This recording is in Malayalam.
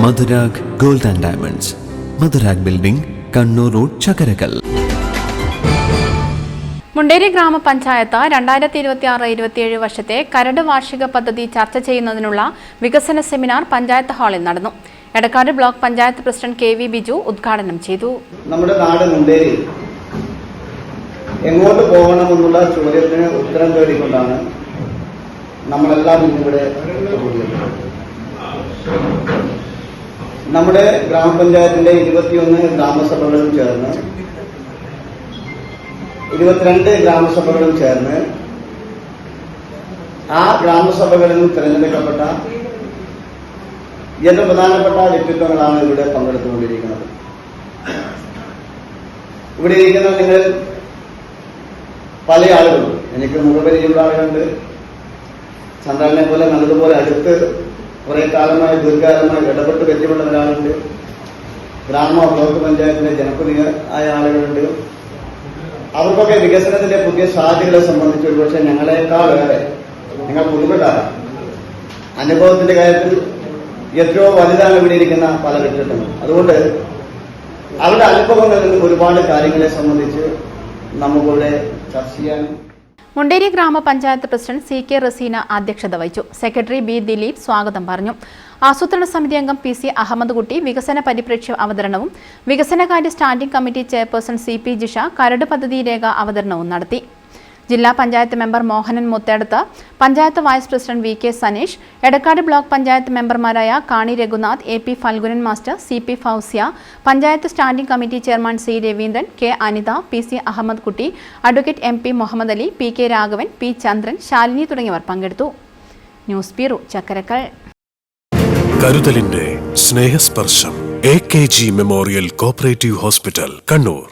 Madhurag gold and diamonds, Madhurag building, Kannur road, Chakkarakal. Munderi ഗ്രാമപഞ്ചായത്ത് 2026-27 വർഷത്തെ കരട് വാർഷിക പദ്ധതി ചർച്ച ചെയ്യുന്നതിനുള്ള വികസന സെമിനാർ പഞ്ചായത്ത് ഹാളിൽ നടന്നു. Edakkad block panchayat president KV Biju ഉദ്ഘാടനം ചെയ്തു. നമ്മുടെ നാട് മുണ്ടേരി എങ്ങോട്ട് പോകണമെന്നുള്ള ചോദ്യത്തിന് ഉത്തരം തേടിക്കൊണ്ടാണ് നമ്മളെല്ലാം ഇന്നിവിടെ നമ്മുടെ ഗ്രാമപഞ്ചായത്തിന്റെ 21 ഗ്രാമസഭകളും ചേർന്ന് 22 ഗ്രാമസഭകളും ചേർന്ന് ആ ഗ്രാമസഭകളിൽ നിന്ന് തിരഞ്ഞെടുക്കപ്പെട്ട ഏറ്റവും പ്രധാനപ്പെട്ട വ്യക്തിത്വങ്ങളാണ് ഇവിടെ പങ്കെടുത്തുകൊണ്ടിരിക്കുന്നത്. ഇവിടെ ഇരിക്കുന്ന നിങ്ങൾ പല ആളുകളും, എനിക്ക് മുഖപരിചയമുള്ള ആളുകളുണ്ട്, ചന്ദ്രനെ പോലെ നല്ലതുപോലെ അടുത്ത് കുറെ കാലമായി ദീർഘകാലമായി ഇടപെട്ട് വ്യക്തിയുള്ള ഒരാളുണ്ട്, ഗ്രാമ ബ്ലോക്ക് പഞ്ചായത്തിന്റെ ജനപ്രതിനിധിയായ ആളുകളുണ്ട്. അവർക്കൊക്കെ വികസനത്തിന്റെ പുതിയ സാധ്യതകളെ സംബന്ധിച്ച് ഒരുപക്ഷെ ഞങ്ങളെക്കാളേറെ നിങ്ങൾ പുതുപ്പെട്ടാണ് അനുഭവത്തിന്റെ കാര്യത്തിൽ എത്രയോ വലുതാണ് ഇവിടെ ഇരിക്കുന്ന പല വ്യക്തിത്വങ്ങൾ. അതുകൊണ്ട് അവരുടെ അനുഭവങ്ങളിൽ നിന്ന് ഒരുപാട് കാര്യങ്ങളെ സംബന്ധിച്ച് നമുക്കിവിടെ ചർച്ച ചെയ്യാനും. മുണ്ടേരി ഗ്രാമപഞ്ചായത്ത് പ്രസിഡന്റ് CK റസീന അധ്യക്ഷത വഹിച്ചു. സെക്രട്ടറി B ദിലീപ് സ്വാഗതം പറഞ്ഞു. ആസൂത്രണ സമിതി അംഗം PC അഹമ്മദ് കുട്ടി വികസന പരിപ്രേക്ഷ്യ അവതരണവും വികസനകാര്യ standing committee chairperson CP Jisha കരട് പദ്ധതി രേഖ അവതരണവും നടത്തി. ജില്ലാ panchayat member Mohanan Muthedath, panchayat vice president VK Saneesh, Edakkad block panchayat മെമ്പർമാരായ Kani Raghunath, AP Phalgunan master, CP Fousiya, panchayat standing committee chairman C Raveendran, K Anitha, PC Ahammed Kutty, advocate MP Muhammad Ali, PK Raghavan, P Chandran, Shalini തുടങ്ങിയവർ പങ്കെടുത്തു. News bureau, Chakkarakkal. കരുതലിന്റെ സ്നേഹസ്പർശം AKG memorial cooperative hospital, Kannur.